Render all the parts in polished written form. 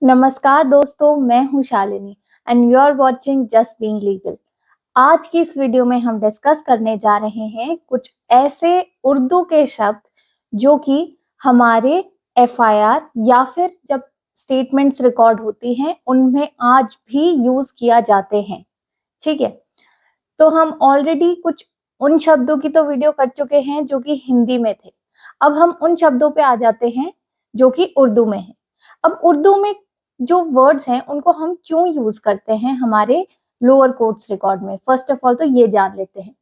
नमस्कार दोस्तों, मैं हूं Shalini and you are watching just being legal. आज की इस वीडियो में हम डिस्कस करने जा रहे हैं कुछ ऐसे उर्दू के शब्द जो कि हमारे एफआईआर या फिर जब स्टेटमेंट्स रिकॉर्ड होती हैं उनमें आज भी यूज किया जाते हैं। ठीक है, तो हम ऑलरेडी कुछ उन शब्दों की तो वीडियो कर चुके हैं जो कि हिंदी में थे। अब हम उन शब्दों पे आ जाते हैं जो कि उर्दू में है। अब उर्दू में जो वर्ड्स हैं उनको हम क्यों यूज करते हैं हमारे लोअर कोर्ट्स रिकॉर्ड में, फर्स्ट ऑफ ऑल तो ये जान लेते हैं।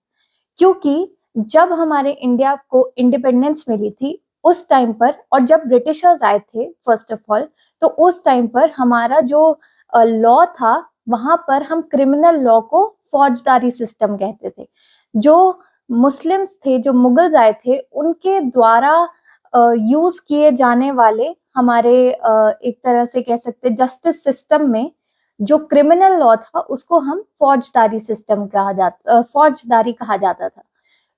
क्योंकि जब हमारे इंडिया को इंडिपेंडेंस मिली थी उस टाइम पर, और जब ब्रिटिशर्स आए थे फर्स्ट ऑफ ऑल, तो उस टाइम पर हमारा जो लॉ था वहां पर हम क्रिमिनल लॉ को फौजदारी सिस्टम कहते थे। जो मुस्लिम्स थे, जो मुगल्स आए थे, उनके द्वारा यूज किए जाने वाले हमारे एक तरह से कह सकते जस्टिस सिस्टम में जो क्रिमिनल लॉ था उसको हम फौजदारी सिस्टम फौजदारी कहा जाता था।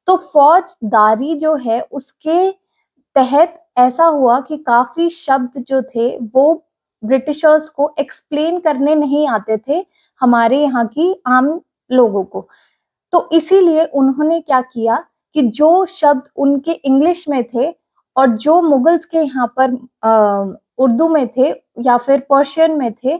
तो फौजदारी जो है उसके तहत ऐसा हुआ कि काफी शब्द जो थे वो ब्रिटिशर्स को एक्सप्लेन करने नहीं आते थे हमारे यहाँ की आम लोगों को। तो इसीलिए उन्होंने क्या किया कि जो शब्द उनके इंग्लिश में थे और जो मुगल्स के यहाँ पर उर्दू में थे या फिर पर्शियन में थे,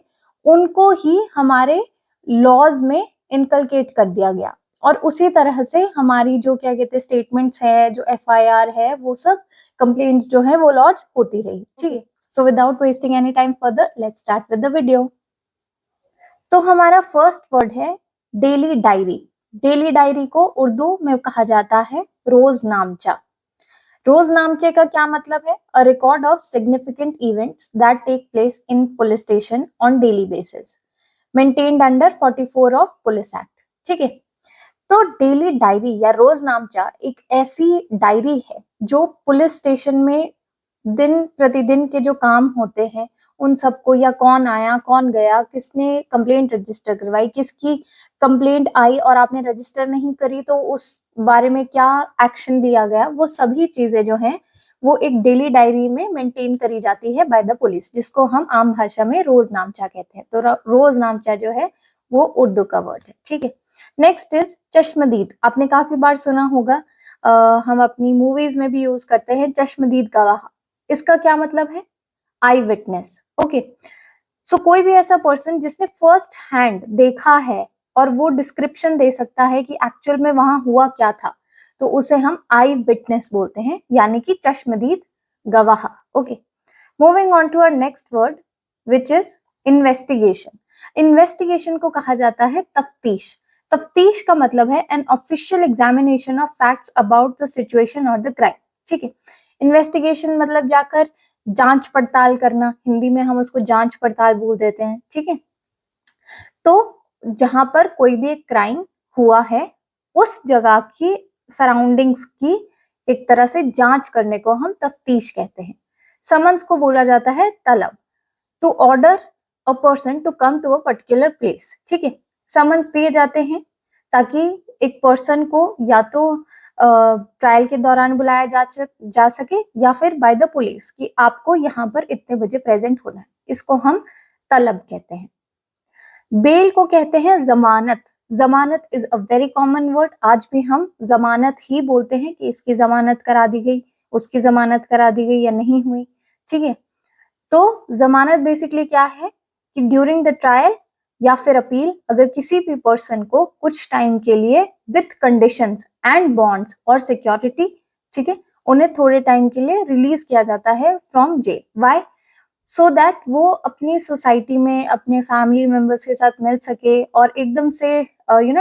उनको ही हमारे लॉज में इनकलकेट कर दिया गया। और उसी तरह से हमारी जो क्या कहते हैं स्टेटमेंट्स है, जो एफआईआर है, वो सब कंप्लेंट्स जो है वो लॉन्च होती रही। ठीक है, so without wasting any time further let's start with the video. तो हमारा फर्स्ट वर्ड है डेली डायरी। डेली डायरी को उर्दू में कहा जाता है रोजनामचा। रोजनामचे का क्या मतलब है? A record of significant events that take place in police station on daily basis, maintained under 44 of police act. ठीक है, तो डेली डायरी या रोजनामचा एक ऐसी डायरी है जो पुलिस स्टेशन में दिन प्रतिदिन के जो काम होते हैं उन सबको, या कौन आया कौन गया, किसने कंप्लेंट रजिस्टर करवाई, किसकी कंप्लेंट आई और आपने रजिस्टर नहीं करी तो उस बारे में क्या एक्शन लिया गया, वो सभी चीजें जो हैं वो एक डेली डायरी में मेंटेन करी जाती है बाय द पुलिस, जिसको हम आम भाषा में रोजनामचा कहते हैं। तो रोजनामचा जो है वो उर्दू का वर्ड है। ठीक है, नेक्स्ट इज चश्मदीद। आपने काफी बार सुना होगा, हम अपनी मूवीज में भी यूज करते हैं चश्मदीद गवाह। इसका क्या मतलब है? आई विटनेस। ओके, सो कोई भी ऐसा पर्सन जिसने फर्स्ट हैंड देखा है और वो डिस्क्रिप्शन दे सकता है कि एक्चुअल में वहां हुआ क्या था, तो उसे हम आई विटनेस बोलते हैं, यानी कि चश्मदीद गवाह। Okay, moving on to our next word which is investigation. Investigation को कहा जाता है तफ्तीश। तफ्तीश का मतलब है an official examination of facts about the situation और द क्राइम। ठीक है, इन्वेस्टिगेशन मतलब जाकर जांच पड़ताल करना, हिंदी में हम उसको जांच पड़ताल बोल देते हैं। ठीक है, तो जहां पर कोई भी एक क्राइम हुआ है उस जगह की सराउंडिंग्स की एक तरह से जांच करने को हम तफ्तीश कहते हैं। समन्स को बोला जाता है तलब, to order a person to come to a particular place. ठीक है, समन्स दिए जाते हैं ताकि एक पर्सन को या तो ट्रायल के दौरान बुलाया जा सके या फिर बाय द पुलिस कि आपको यहाँ पर इतने बजे प्रेजेंट होना है। इसको हम तलब कहते हैं। बेल को कहते हैं जमानत। जमानत is a very common word. आज भी हम जमानत ही बोलते हैं कि इसकी जमानत करा दी गई, उसकी जमानत करा दी गई या नहीं हुई। ठीक है, तो जमानत बेसिकली क्या है कि ड्यूरिंग द ट्रायल या फिर अपील, अगर किसी भी पर्सन को कुछ टाइम के लिए विथ कंडीशंस एंड बॉन्ड्स और सिक्योरिटी, ठीक है, उन्हें थोड़े टाइम के लिए रिलीज किया जाता है from jail. Why? So that वो अपनी सोसाइटी में अपने फैमिली मेंबर्स के साथ मिल सके और एकदम से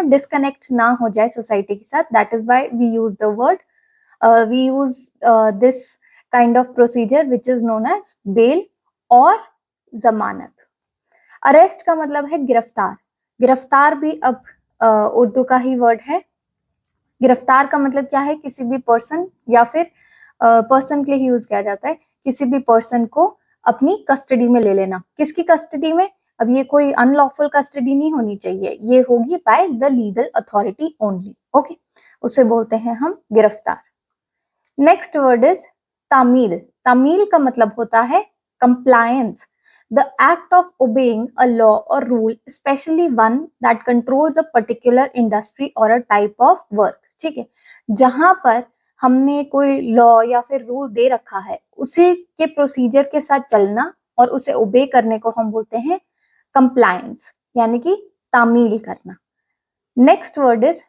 डिस्कनेक्ट ना हो जाए सोसाइटी के साथ। That is why we use the word, we use this kind of procedure which is known as bail और जमानत। अरेस्ट का मतलब है गिरफ्तार। गिरफ्तार भी अब उर्दू का ही वर्ड है। गिरफ्तार का मतलब क्या है? किसी भी पर्सन या फिर पर्सन के लिए यूज किया जाता है, किसी भी पर्सन को अपनी कस्टडी में ले लेना। किसकी कस्टडी में? अब ये कोई अनलॉफुल कस्टडी नहीं होनी चाहिए, ये होगी by the legal authority only. Okay, उसे बोलते हैं हम गिरफ्तार। नेक्स्ट वर्ड इज तामील। तामील का मतलब होता है compliance. the act of obeying a law or rule, especially one that controls a particular industry or a type of work। ठीक है, जहां पर हमने कोई लॉ या फिर रूल दे रखा है, उसी के प्रोसीजर के साथ चलना और उसे ओबे करने को हम बोलते हैं कंप्लायंस, यानी कि तामील करना। नेक्स्ट वर्ड इज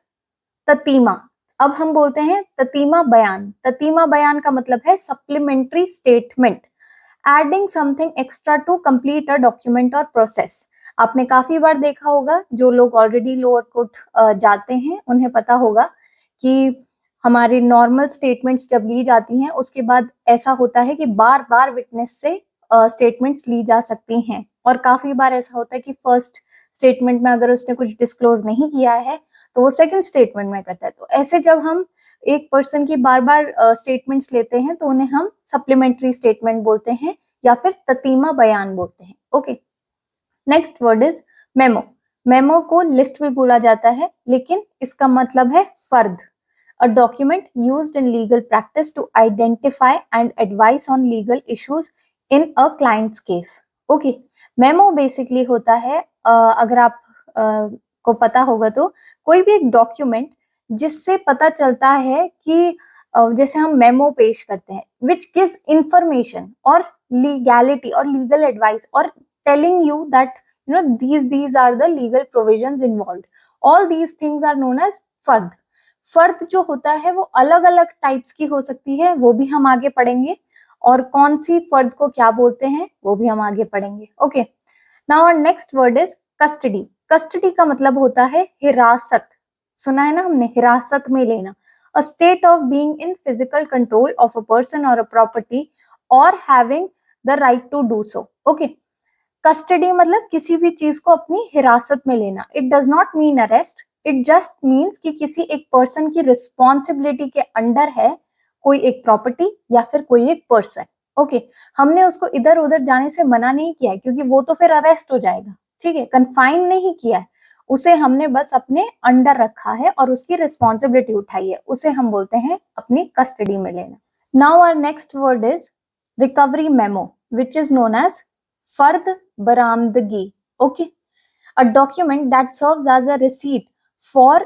ततीमा। अब हम बोलते हैं ततीमा बयान। ततीमा बयान का मतलब है supplementary statement, adding something extra to complete a document और प्रोसेस। आपने काफी बार देखा होगा, जो लोग ऑलरेडी लोअर कोर्ट जाते हैं उन्हें पता होगा कि हमारी नॉर्मल स्टेटमेंट्स जब ली जाती हैं उसके बाद ऐसा होता है कि बार बार विटनेस से स्टेटमेंट्स ली जा सकती हैं, और काफी बार ऐसा होता है कि फर्स्ट स्टेटमेंट में अगर उसने कुछ डिस्क्लोज नहीं किया है तो वो सेकंड स्टेटमेंट में करता है। तो ऐसे जब हम एक पर्सन की बार बार स्टेटमेंट्स लेते हैं तो उन्हें हम सप्लीमेंट्री स्टेटमेंट बोलते हैं या फिर ततीमा बयान बोलते हैं। Okay, next word is memo. Memo को लिस्ट भी बोला जाता है, लेकिन इसका मतलब है फर्द। A document used in legal practice to identify and advise on legal issues in a client's case। Okay, memo basically होता है, अगर आप को पता होगा तो, कोई भी एक डॉक्यूमेंट जिससे पता चलता है कि जैसे हम मेमो पेश करते हैं, विच गिव्स इंफॉर्मेशन और लीगैलिटी और लीगल एडवाइस और telling you that you know these are the legal provisions involved। all these things are known as फर्द। फर्द जो होता है वो अलग अलग टाइप्स की हो सकती है, वो भी हम आगे पढ़ेंगे, और कौन सी फर्द को क्या बोलते हैं वो भी हम आगे पढ़ेंगे। Okay, now our next word is custody. Custody का मतलब होता है हिरासत। सुना है ना हमने, हिरासत में लेना। A state of being in physical control of a person और अ प्रॉपर्टी और having the right to do so. Okay, custody मतलब किसी भी चीज को अपनी हिरासत में लेना। It does not mean arrest, it just means कि किसी एक पर्सन की रिस्पॉन्सिबिलिटी के अंडर है कोई एक प्रॉपर्टी या फिर कोई एक पर्सन। ओके, हमने उसको इधर उधर जाने से मना नहीं किया है, क्योंकि वो तो फिर अरेस्ट हो जाएगा। ठीक है, कन्फाइन नहीं किया है उसे, हमने बस अपने अंडर रखा है और उसकी रिस्पॉन्सिबिलिटी उठाई है, उसे हम बोलते हैं अपनी कस्टडी में लेना। Now our next word is recovery memo, which is known as फर्द बरामदगी। Okay, a document that serves as a receipt for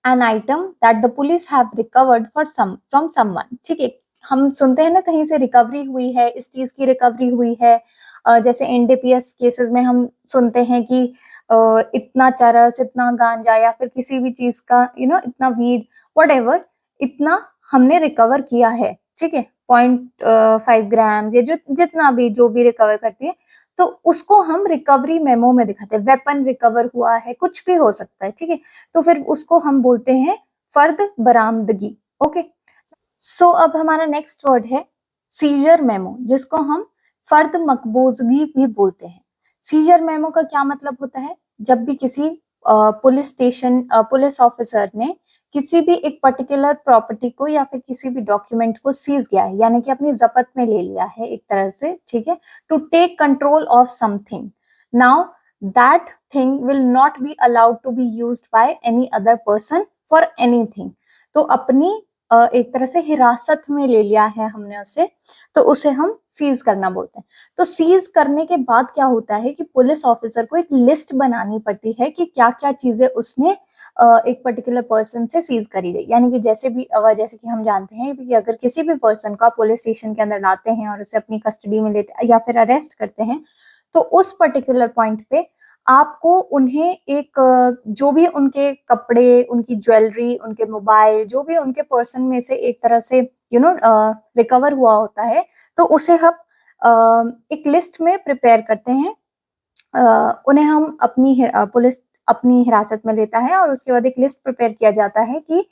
an item that the police have recovered from someone। ठीक है, हम सुनते हैं ना कहीं से रिकवरी हुई है, इस चीज की रिकवरी हुई है। जैसे एनडीपीएस केसेस में हम सुनते हैं कि इतना चरस, इतना गांजा या फिर किसी भी चीज का इतना वीड व्हाटएवर, इतना हमने रिकवर किया है। ठीक है, 0.5 ग्राम या जो जितना भी जो भी रिकवर करती है, तो उसको हम रिकवरी मेमो में दिखाते हैं। वेपन रिकवर हुआ है, कुछ भी हो सकता है। ठीक है, तो फिर उसको हम बोलते हैं फर्द बरामदगी। ओके, सो अब हमारा नेक्स्ट वर्ड है सीजर मेमो, जिसको हम फर्द मकबूजगी भी बोलते हैं। सीजर मेमो का क्या मतलब होता है? जब भी किसी पुलिस स्टेशन पुलिस ऑफिसर ने किसी भी एक पर्टिकुलर प्रॉपर्टी को या फिर किसी भी डॉक्यूमेंट को सीज किया है, यानी कि अपनी जब्त में ले लिया है एक तरह से। ठीक है, to take control of something, now that thing will not be allowed to be used by any other person for anything. तो अपनी एक तरह से हिरासत में ले लिया है हमने उसे, तो उसे हम सीज करना बोलते हैं। तो सीज करने के बाद क्या होता है कि पुलिस ऑफिसर को एक लिस्ट बनानी पड़ती है कि क्या क्या चीजें उसने एक पर्टिकुलर पर्सन से सीज करी गई। यानी कि जैसे कि हम जानते हैं कि अगर किसी भी पर्सन को आप पुलिस स्टेशन के अंदर लाते हैं और उसे अपनी कस्टडी में लेते हैं या फिर अरेस्ट करते हैं, तो उस पर्टिकुलर पॉइंट पे आपको उन्हें एक जो भी उनके कपड़े, उनकी ज्वेलरी, उनके मोबाइल, जो भी उनके पर्सन में से एक तरह से रिकवर हुआ होता है, तो उसे हम एक लिस्ट में प्रिपेयर करते हैं। उन्हें हम पुलिस अपनी हिरासत में लेता है और उसके बाद एक लिस्ट प्रिपेयर किया जाता है कि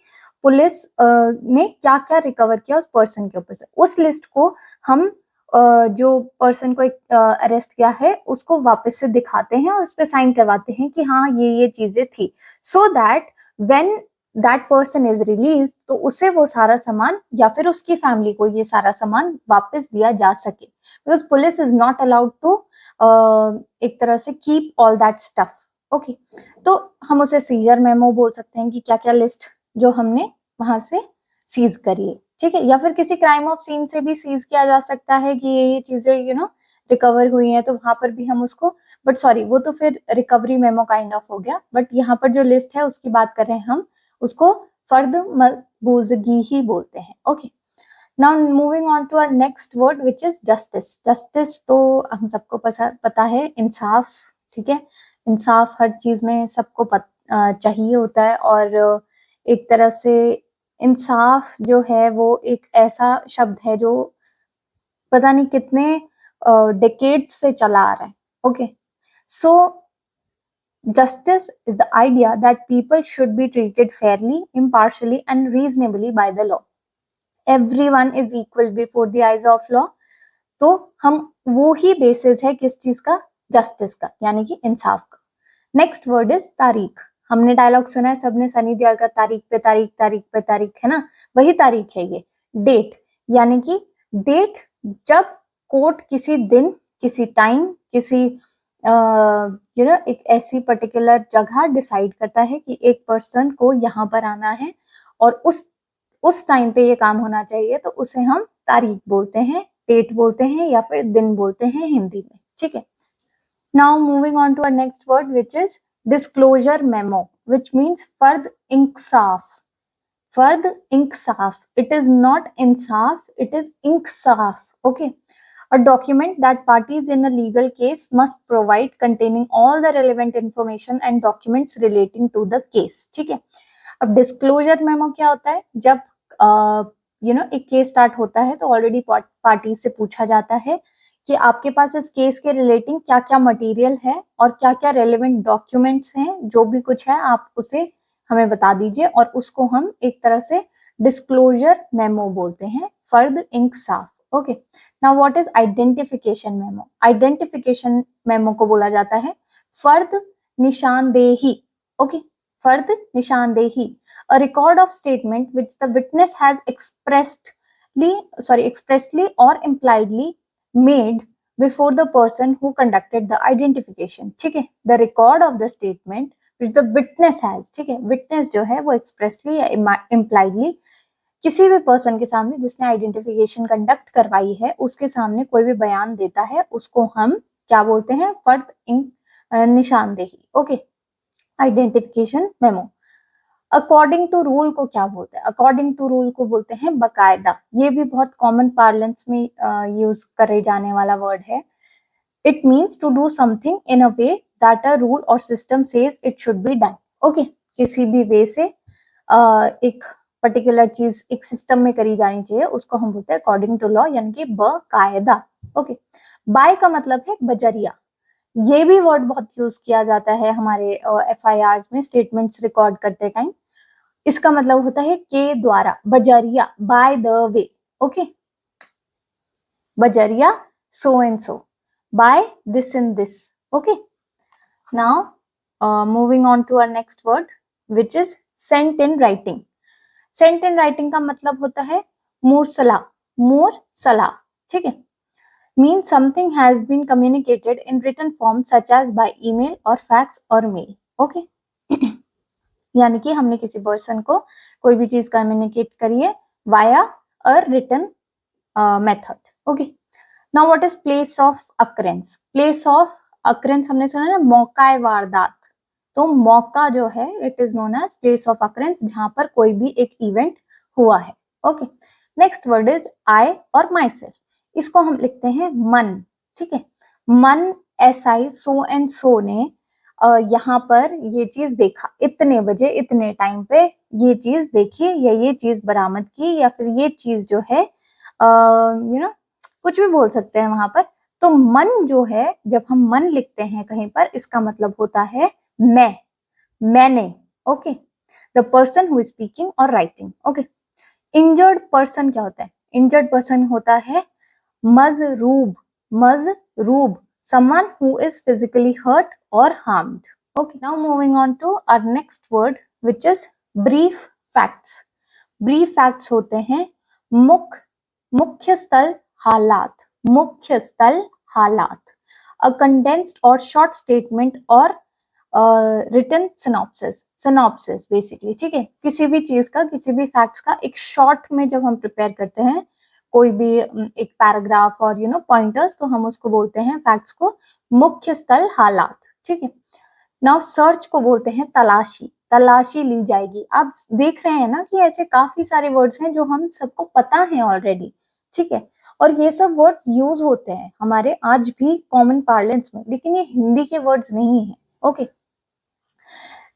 पुलिस ने क्या क्या रिकवर किया उस पर्सन के ऊपर से। उस लिस्ट को हम जो पर्सन को अरेस्ट किया है उसको वापस से दिखाते हैं और उस पर साइन करवाते हैं कि हाँ ये चीजें थी, so that when that person is release, तो उसे वो सारा सामान या फिर उसकी फैमिली को ये सारा सामान वापस दिया जा सके, because police is not allowed to एक तरह से keep all that stuff. Okay, तो हम उसे सीजर मेमो बोल सकते हैं कि क्या क्या लिस्ट जो हमने वहां से सीज करी है। ठीक है, या फिर किसी क्राइम ऑफ सीन से भी सीज किया जा सकता है कि ये चीजें रिकवर हुई हैं तो वहां पर भी हम उसको, बट सॉरी वो तो फिर रिकवरी मेमो काइंड ऑफ हो गया, बट यहाँ पर जो लिस्ट है उसकी बात कर रहे हैं हम, उसको फर्द मकबूजगी ही बोलते हैं। Okay, now moving on to our next word which is justice. Justice तो हम सबको पता है, इंसाफ, ठीक है। इंसाफ हर चीज में सबको चाहिए होता है, और एक तरह से इंसाफ जो है वो एक ऐसा शब्द है जो पता नहीं कितने डेकेड्स से चला आ रहा है। Okay, so justice is the idea that people should be treated fairly, impartially and reasonably by the law. Everyone is equal before the eyes of law. तो हम वो ही बेसिस है किस चीज का, जस्टिस का, यानी कि इंसाफ का। नेक्स्ट वर्ड इज तारीख। हमने डायलॉग सुना है सबने, सनी देओल का तारीख पे तारीख, तारीख पे तारीख, है ना, वही तारीख है ये। डेट यानी कि डेट, जब कोर्ट किसी दिन, किसी टाइम, किसी एक ऐसी पर्टिकुलर जगह डिसाइड करता है कि एक पर्सन को यहाँ पर आना है और उस टाइम पे ये काम होना चाहिए, तो उसे हम तारीख बोलते हैं, डेट बोलते हैं, या फिर दिन बोलते हैं हिंदी में, ठीक है। Now moving on to our next word which is disclosure memo, which means फर्द इंसाफ। फर्द इंसाफ, इट इज नॉट इंसाफ, इट इज इंसाफ। Okay, a document that parties in a legal case must provide containing all the relevant information and documents relating to the case, ठीक है। अब disclosure memo क्या होता है, जब एक केस स्टार्ट होता है तो ऑलरेडी पार्टी से पूछा जाता है कि आपके पास इस केस के रिलेटिंग क्या क्या मटेरियल है और क्या क्या रेलेवेंट डॉक्यूमेंट्स हैं, जो भी कुछ है आप उसे हमें बता दीजिए, और उसको हम एक तरह से डिस्क्लोजर मेमो बोलते हैं, फर्द इंसाफ। Okay, now what is identification memo. Identification memo को बोला जाता है फर्द निशानदेही। ओके, फर्द निशानदेही, a record of statement which the witness has expressly or impliedly made before the person who conducted the identification, ठीक है। the record of the statement which the witness has, ठीक है, witness जो है वो expressly या impliedly किसी भी पर्सन के सामने जिसने आइडेंटिफिकेशन कंडक्ट करवाई है उसके सामने कोई भी बयान देता है, उसको हम क्या बोलते हैं, फर्द निशानदेही। Okay, identification memo. According to rule को क्या बोलते हैं, अकॉर्डिंग टू रूल को बोलते हैं बकायदा। ये भी बहुत कॉमन पार्लेंस में यूज करे जाने वाला वर्ड है। It means to do something in a way that a rule or system says it should be done. Okay, किसी भी वे से एक पर्टिकुलर चीज एक सिस्टम में करी जानी चाहिए, उसको हम बोलते हैं अकॉर्डिंग टू लॉ, यानी कि बकायदा। ओके, बाय का मतलब है बजरिया। ये भी वर्ड बहुत यूज किया जाता है हमारे FIRs में, स्टेटमेंट्स रिकॉर्ड करते टाइम। इसका मतलब होता है के द्वारा, बजरिया, बाय द वे। ओके, बजरिया so and so, by this and this. Okay, now moving on to our next word which is sent in writing. Sent in writing का मतलब होता है मुरसला, मुरसला, ठीक है। means something has been communicated in written form such as by email or fax or mail. Okay, यानी कि हमने किसी पर्सन को कोई भी चीज कम्युनिकेट करी है via a written method. Okay, now what is place of occurrence. Place of occurrence हमने सुना ना, मौका वारदात, तो मौका जो है it is known as place of occurrence, जहां पर कोई भी एक इवेंट हुआ है। Okay, next word is I और माई सेल्फ। इसको हम लिखते हैं मन, ठीक है। मन SI सो एंड सो ने यहाँ पर ये चीज देखा, इतने बजे इतने टाइम पे ये चीज देखी, या ये चीज बरामद की, या फिर ये चीज जो है कुछ भी बोल सकते हैं वहां पर। तो मन जो है, जब हम मन लिखते हैं कहीं पर, इसका मतलब होता है मैं, मैंने। Okay, the person who is speaking और राइटिंग। ओके, इंजर्ड पर्सन क्या होता है, इंजर्ड पर्सन होता है मजरूब, मजरूब, someone who is physically hurt or harmed. Okay, now moving on to our next word which is brief facts. Brief facts होते हैं मुख्य स्थल हालात, मुख्य स्थल हालात, a condensed or short statement or written synopsis, synopsis basically, ठीक है। किसी भी चीज का, किसी भी फैक्ट्स का एक शॉर्ट में जब हम प्रिपेयर करते हैं, कोई भी एक पैराग्राफ और पॉइंटर्स, तो हम उसको बोलते हैं फैक्ट्स को मुख्य स्थल हालात, ठीक है। नाउ सर्च को बोलते हैं तलाशी, तलाशी ली जाएगी। आप देख रहे हैं ना कि ऐसे काफी सारे वर्ड्स हैं जो हम सबको पता है ऑलरेडी, ठीक है, और ये सब वर्ड्स यूज होते हैं हमारे आज भी कॉमन पार्लेंस में, लेकिन ये हिंदी के वर्ड्स नहीं है, ओके।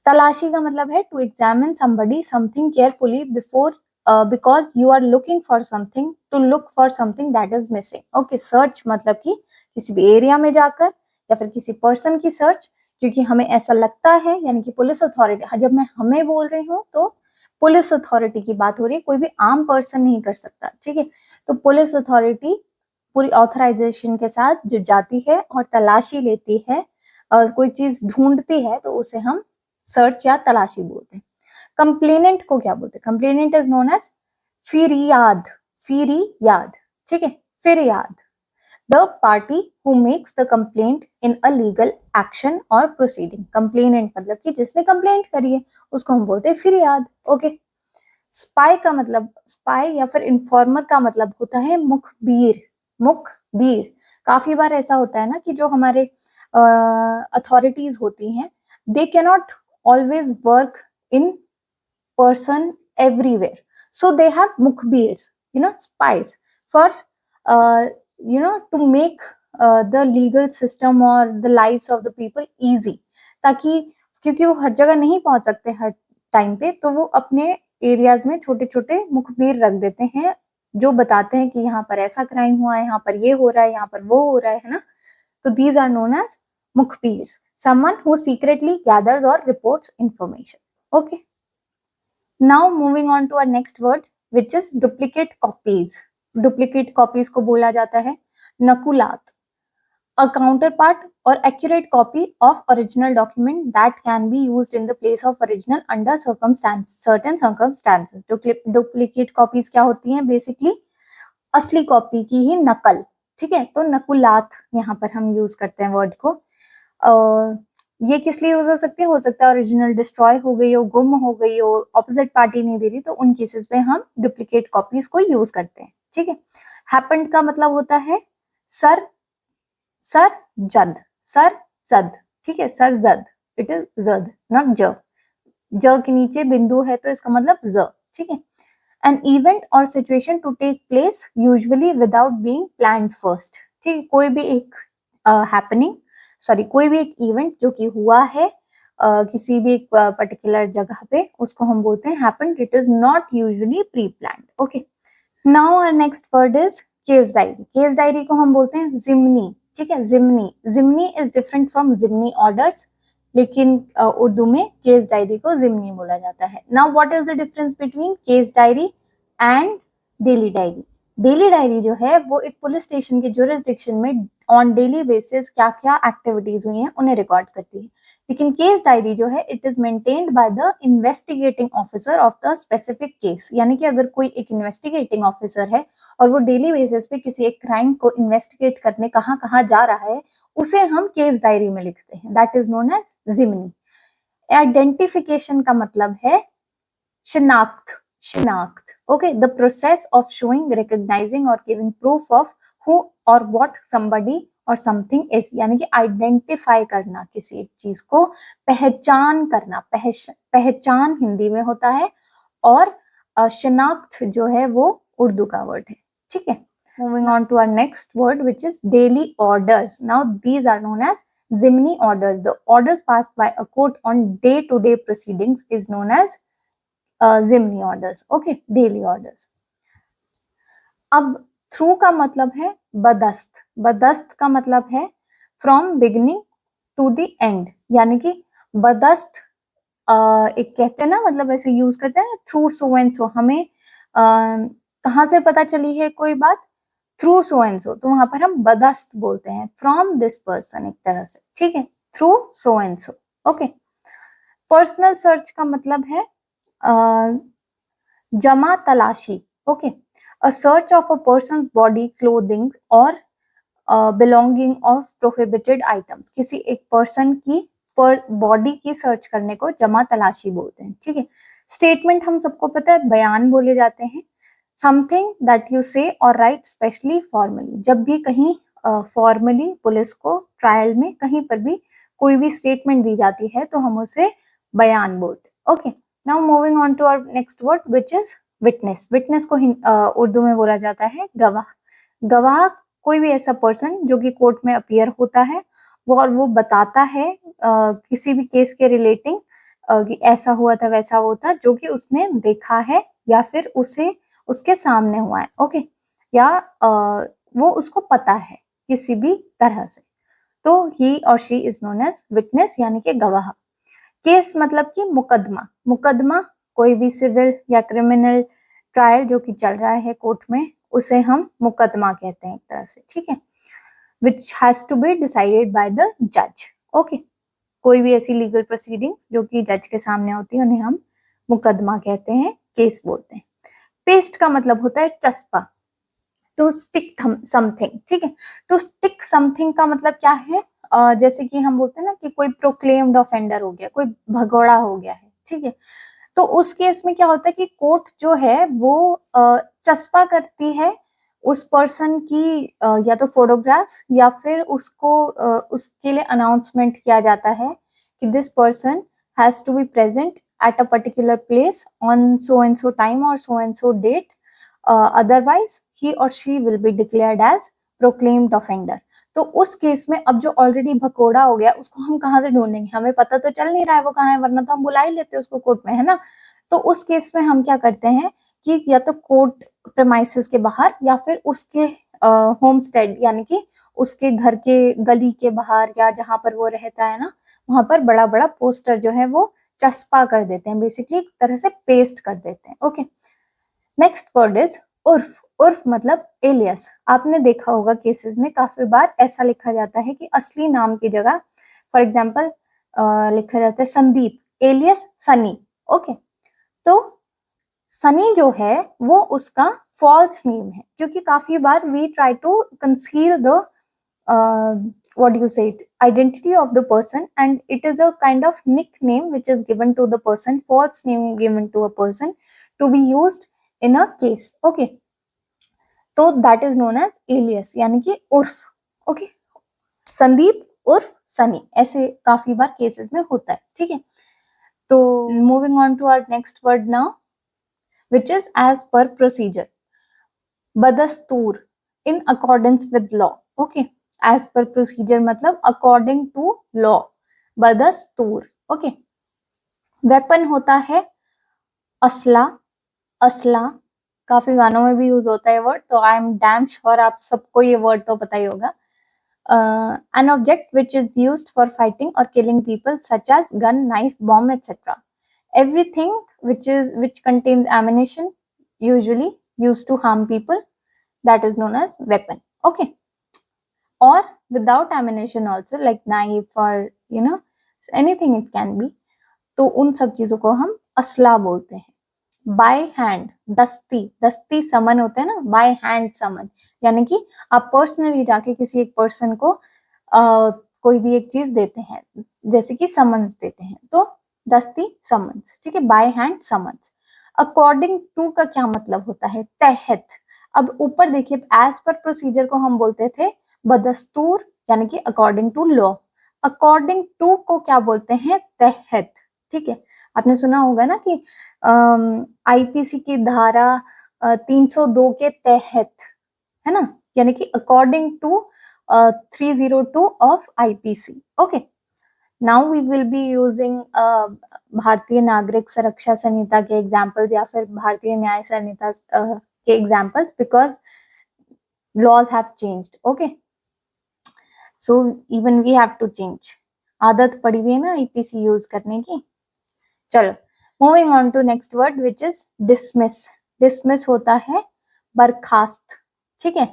तलाशी का मतलब है to examine somebody something carefully before because you are looking for something, to look for something that is missing, okay. Search मतलब कि किसी भी एरिया में जाकर या फिर किसी पर्सन की सर्च, क्योंकि हमें ऐसा लगता है, यानी कि पुलिस अथॉरिटी, जब मैं हमें बोल रही हूँ तो पुलिस अथॉरिटी की बात हो रही है, कोई भी आम पर्सन नहीं कर सकता, ठीक है। तो पुलिस अथॉरिटी पूरी ऑथराइजेशन के साथ जो जाती है और तलाशी लेती है, कोई चीज ढूंढती है, तो उसे हम सर्च या तलाशी बोलते हैं। कंप्लेनेंट को क्या बोलते हैं? कंप्लेनेंट इज नोन एज फिरियाद, फिरियाद, ठीक है, फिरियाद। The party who makes the complaint in a legal action or proceeding. Complainant मतलब कि जिसने कंप्लेंट करी है उसको हम बोलते हैं फिरियाद, ओके। स्पाई का मतलब, स्पाई या फिर इन्फॉर्मर का मतलब होता है मुखबिर, मुखबिर। काफी बार ऐसा होता है ना कि जो हमारे अथॉरिटीज होती हैं, they cannot always work in person everywhere, so they have mukhbirs, spies, for to make the legal system or the lives of the people easy, ताकि, क्योंकि वो हर जगह नहीं पहुंच सकते हर टाइम पे, तो वो अपने एरियाज में छोटे छोटे मुखबिर रख देते हैं जो बताते हैं कि यहाँ पर ऐसा क्राइम हुआ है, यहाँ पर ये हो रहा है, यहाँ पर वो हो रहा है ना। तो these are known as mukhbirs, someone who secretly gathers or reports information, okay. Now moving on to our next word, which is duplicate copies. Duplicate copies को बोला जाता है नकुलात, a counterpart or accurate copy of original document that can be used in the place of original under certain circumstances. Duplicate copies क्या होती हैं? Basically असली copy की ही नकल, ठीक है। तो नकुलात यहाँ पर हम यूज करते हैं वर्ड को। ये किस लिए यूज हो सकता है ओरिजिनल डिस्ट्रॉय हो गई हो, गुम हो गई हो, ऑपोजिट पार्टी नहीं दे रही, तो उन केसेस पे हम डुप्लीकेट कॉपीज को यूज करते हैं, ठीक है। हैपेंड का मतलब होता है सर, सर जद, सर जद, ठीक है, सर जद, इट इज जद नॉट ज, ज के नीचे बिंदु है तो इसका मतलब ज, ठीक है। एन इवेंट और situation to take place usually without being planned first, ठीक है। कोई भी एक हैपनिंग, कोई भी एक इवेंट जो कि हुआ है किसी भी एक पर्टिकुलर जगह पे, उसको हम बोलते हैं happened, it is not usually preplanned, okay. Now our next word is case diary. Case diary को हम बोलते हैं जिमनी, ठीक है, जिमनी। जिमनी इज डिफरेंट फ्रॉम जिमनी ऑर्डर्स, लेकिन उर्दू में केस डायरी को जिमनी बोला जाता है। Now what is the difference between case diary and daily diary? Daily diary जो है वो एक पुलिस स्टेशन के जुरिस्डिक्शन में ऑन डेली बेसिस क्या क्या एक्टिविटीज हुई हैं उन्हें रिकॉर्ड करती है, लेकिन केस डायरी जो है it is maintained by the investigating officer of the specific case. यानी कि अगर कोई एक इन्वेस्टिगेटिंग ऑफिसर है और वो डेली बेसिस पे किसी एक क्राइम को इन्वेस्टिगेट करने कहाँ कहाँ जा रहा है, उसे हम केस डायरी में लिखते हैं, दैट इज नोन एज जिमनी। आइडेंटिफिकेशन का मतलब है शिनाख्त, शिनाख्त, okay, the process of showing, recognizing or giving proof of who or what somebody or something is, यानी कि आइडेंटिफाई करना, किसी एक चीज को पहचान करना, पहचान हिंदी में होता है, और शिनाख्त जो है वो उर्दू का वर्ड है, ठीक है। Moving on to our next word which is daily orders. Now these are known as Zimni orders. The orders passed by a court on day-to-day proceedings is known as Zimni orders, okay, daily orders. अब through का मतलब है बदस्त, बदस्त का मतलब है from beginning to the end, यानी कि बदस्त एक कहते हैं ना, मतलब ऐसे यूज करते हैं थ्रू सो एंड सो। हमें कहाँ से पता चली है कोई बात? थ्रू सो एंड सो, तो वहां पर हम बदस्त बोलते हैं, फ्रॉम दिस पर्सन, एक तरह से, ठीक है, through so and so, okay. Personal search का मतलब है जमा तलाशी, okay, a search of a persons body, clothing और बिलोंगिंग ऑफ प्रोहिबिटेड आइटम्स। किसी एक पर्सन की बॉडी की सर्च करने को जमा तलाशी बोलते हैं, ठीक है। स्टेटमेंट हम सबको पता है बयान बोले जाते हैं, समथिंग दैट यू से और राइट स्पेशली फॉर्मली, जब भी कहीं फॉर्मली पुलिस को ट्रायल में कहीं पर भी कोई भी स्टेटमेंट दी जाती है तो हम उसे बयान बोलते हैं। Okay, now moving on to our next word which is witness. Witness को उर्दू में बोला जाता है गवाह। गवाह कोई भी ऐसा पर्सन जो कि कोर्ट में अपीयर होता है वो बताता है किसी भी केस के रिलेटिंग कि ऐसा हुआ था वैसा हुआ था, जो कि उसने देखा है या फिर उसे उसके सामने हुआ है। ओके, या वो उसको पता है किसी भी तरह से, तो ही और she is known as witness यानी कि गवाह। केस मतलब कि मुकदमा। मुकदमा कोई भी सिविल या क्रिमिनल ट्रायल जो कि चल रहा है कोर्ट में, उसे हम मुकदमा कहते हैं एक तरह से, ठीक है, which has to be decided by the judge. Okay, कोई भी ऐसी लीगल प्रोसीडिंग्स जो कि जज के सामने होती है उन्हें हम मुकदमा कहते हैं, केस बोलते हैं। पेस्ट का मतलब होता है चस्पा, टू स्टिक समथिंग, ठीक है। टू स्टिक समथिंग का मतलब क्या है, जैसे कि हम बोलते हैं ना कि कोई प्रोक्लेम्ड ऑफेंडर हो गया, कोई भगोड़ा हो गया है, ठीक है, तो उस केस में क्या होता है कि कोर्ट जो है वो चस्पा करती है उस पर्सन की या तो फोटोग्राफ्स या फिर उसको उसके लिए अनाउंसमेंट किया जाता है कि this person has to be present at a particular place on so and so time or so and so date, otherwise he और she will be declared as proclaimed offender. तो उस केस में अब जो ऑलरेडी भकोड़ा हो गया उसको हम कहाँ से ढूंढेंगे, हमें पता तो चल नहीं रहा है वो कहाँ है, वरना तो हम बुला ही लेते उसको कोर्ट में, है ना। तो उस केस में हम क्या करते हैं कि या तो कोर्ट प्रेमाइसेस के बाहर या फिर उसके होम स्टेड यानी कि उसके घर के गली के बाहर या जहां पर वो रहता है ना, वहां पर बड़ा बड़ा पोस्टर जो है वो चस्पा कर देते हैं, बेसिकली एक तरह से पेस्ट कर देते हैं। ओके, नेक्स्ट वर्ड इज उर्फ। उर्फ मतलब एलियस। आपने देखा होगा केसेस में काफी बार ऐसा लिखा जाता है कि असली नाम की जगह फॉर एग्जाम्पल लिखा जाता है संदीप एलियस सनी। ओके, तो सनी जो है वो उसका फॉल्स नेम है, क्योंकि काफी बार we try to conceal the what do you say it identity of the person, and it is a kind of nickname which is given to the person, false name given to a person to be used in a case. Okay, तो that is known as alias यानी कि उर्फ। Okay, Sandeep उर्फ सनी, ऐसे काफी बार cases में होता है, ठीक है। तो moving on to our next word now which is as per procedure. बदस्तूर, in accordance with law. Okay, as per procedure मतलब according to law, बदस्तूर। Okay, weapon होता है असला। असला काफी गानों में भी यूज होता है वर्ड, तो आई एम डैम श्योर आप सबको ये वर्ड तो पता ही होगा। an object which is used for fighting or killing people such as gun, knife, bomb, etc. Everything which contains ammunition usually used to harm people, that is known as weapon. Okay, or without ammunition also like knife or you know anything it can be, तो उन सब चीजों को हम असला बोलते हैं। By hand, दस्ती। दस्ती समन होते हैं ना, बाय हैंड समन यानी कि आप पर्सनली जाके किसी एक पर्सन को कोई भी एक चीज देते हैं, जैसे कि समन्स देते हैं, तो दस्ती समन्स, ठीक है, by hand summons. According to का क्या मतलब होता है, तहत। अब ऊपर देखिए एज पर प्रोसीजर को हम बोलते थे बदस्तूर यानी कि according to law, according to को क्या बोलते हैं, तहत, ठीक है। आपने सुना होगा ना कि आईपीसी की धारा 302 के तहत, है ना, यानी कि according to 302 of IPC. Okay, now we will be using Bharatiya Nagarik सुरक्षा संहिता के एग्जाम्पल्स या फिर भारतीय न्याय संहिता के examples, because laws have changed. Okay, so even we have to change. आदत पड़ी हुई है ना आईपीसी यूज करने की। चलो, moving on to next word which is dismiss. Dismiss होता है बर्खास्त, ठीक है,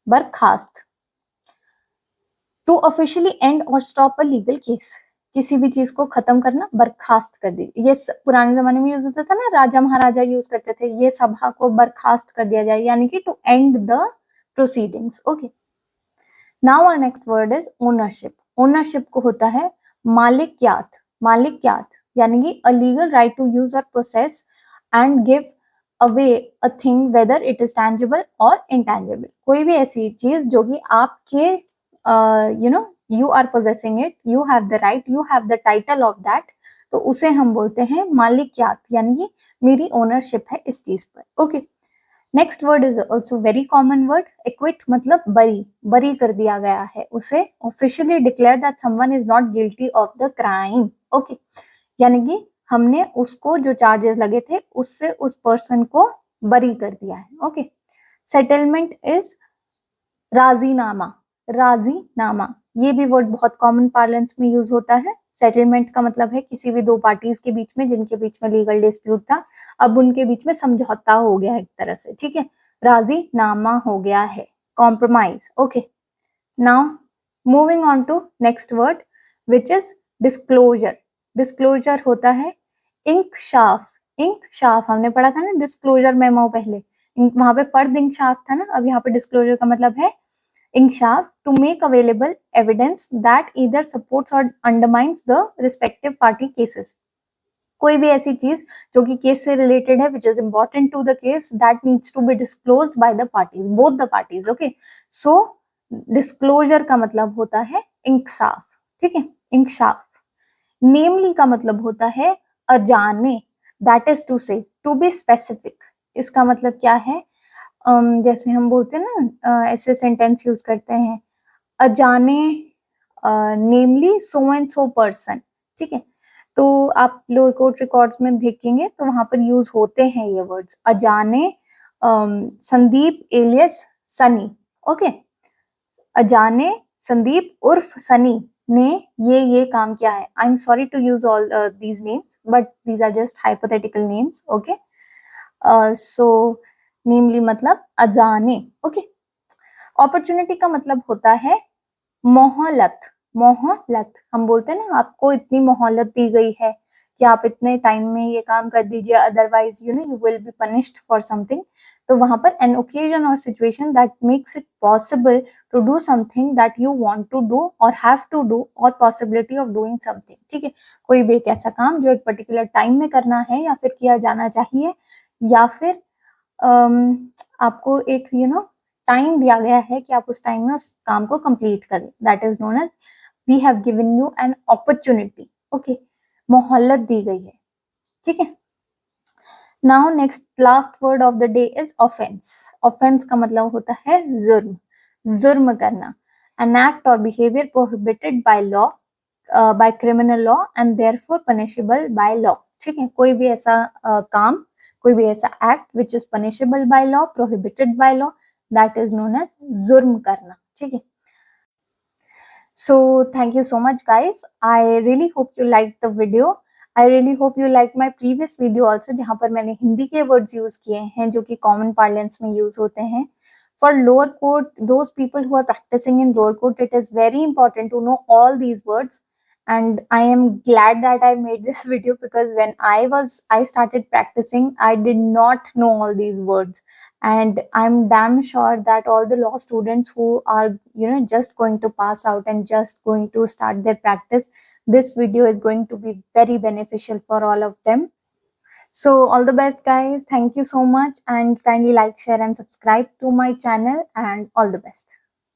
बर्खास्त। टू ऑफिशियली एंड और स्टॉप अ लीगल केस, किसी भी चीज को खत्म करना, बर्खास्त कर दी। ये पुराने जमाने में यूज होता था ना, राजा महाराजा यूज करते थे, ये सभा को बर्खास्त कर दिया जाए, यानी कि to end the proceedings. Okay, now our next word is ownership. Ownership को होता है मालिकियात। मालिकियात यानी कि a legal right to use or process and give away a thing whether it is tangible or intangible. कोई भी ऐसी चीज जो कि आपके you are possessing it, you have the right, you have the title of that, तो उसे हम बोलते हैं मालिकियात, यानी कि मेरी ओनरशिप है इस चीज पर. Okay, next word is also very common word, equity, मतलब बरी, बरी कर दिया गया है उसे. Officially declare that someone is not guilty of the crime. Okay, यानी कि हमने उसको जो चार्जेस लगे थे उससे उस पर्सन को बरी कर दिया है. ओके, सेटलमेंट इज राजीनामा. राजीनामा, ये भी वर्ड बहुत कॉमन पार्लेंस में यूज होता है. सेटलमेंट का मतलब है किसी भी दो पार्टीज के बीच में जिनके बीच में लीगल डिस्प्यूट था, अब उनके बीच में समझौता हो गया एक तरह से. ठीक है, राजीनामा हो गया है, compromise. Okay, now moving on to next word which is disclosure. Disclosure होता है इंकशाफ. इंकशाफ हमने पढ़ा था ना डिस्क्लोजर मेमो पहले, वहां पे फर्द इंकशाफ था ना, अब यहाँ पे डिस्क्लोजर का मतलब है इंकशाफ, to make available evidence that either supports or undermines the respective party cases. कोई भी ऐसी चीज जो कि केस से रिलेटेड है which is important to the case, that needs to be disclosed by the parties, both the parties. Okay, so disclosure का मतलब होता है इंकशाफ. ठीक है, इंकशाफ. नेमली का मतलब होता है अजाने, दैट इज टू से, टू बी स्पेसिफिक. इसका मतलब क्या है, जैसे हम बोलते हैं ना, ऐसे सेंटेंस यूज करते हैं, अजाने नेमली सो एंड सो पर्सन. ठीक है, तो आप लोअर कोर्ट रिकॉर्ड्स में देखेंगे तो वहां पर यूज होते हैं ये वर्ड्स, अजाने संदीप एलियस सनी. ओके, अजाने संदीप उर्फ सनी ने ये काम किया है. I am sorry to use all these names but these are just hypothetical names. Okay, so namely मतलब अजाने. ओके, अपॉर्चुनिटी का मतलब होता है मोहलत. मोहलत हम बोलते हैं ना, आपको इतनी मोहलत दी गई है कि आप इतने टाइम में ये काम कर दीजिए, otherwise you will be punished for something. तो वहां पर एन ओकेजन और situation that makes it possible to do something that you want to do और हैव टू डू, और पॉसिबिलिटी ऑफ डूइंग समथिंग. ठीक है, कोई भी एक ऐसा काम जो एक पर्टिकुलर टाइम में करना है या फिर किया जाना चाहिए, या फिर आपको एक टाइम दिया गया है कि आप उस टाइम में उस काम को कंप्लीट करें, that is known as we have given you an opportunity. Okay, मोहलत दी गई है. ठीक है, now next last word of the day is offence. Offence का मतलब होता है जुर्म, जुर्म करना. एन एक्ट और behaviour prohibited by law, by criminal law and therefore punishable by law. ठीक है, कोई भी ऐसा काम, कोई भी ऐसा act which is punishable by law, prohibited by law, that is known as जुर्म करना. ठीक है, so thank you so much guys. I really hope you liked the video. I really hope you liked my previous video also, जहाँ पर मैंने हिंदी के words use किए हैं जो कि common parlance में use होते हैं. For lower court, those people who are practicing in lower court, it is very important to know all these words. And I am glad that I made this video, because when I started practicing, I did not know all these words. And I'm damn sure that all the law students who are just going to pass out and just going to start their practice, this video is going to be very beneficial for all of them. So all the best guys, thank you so much, and kindly like, share and subscribe to my channel, and all the best.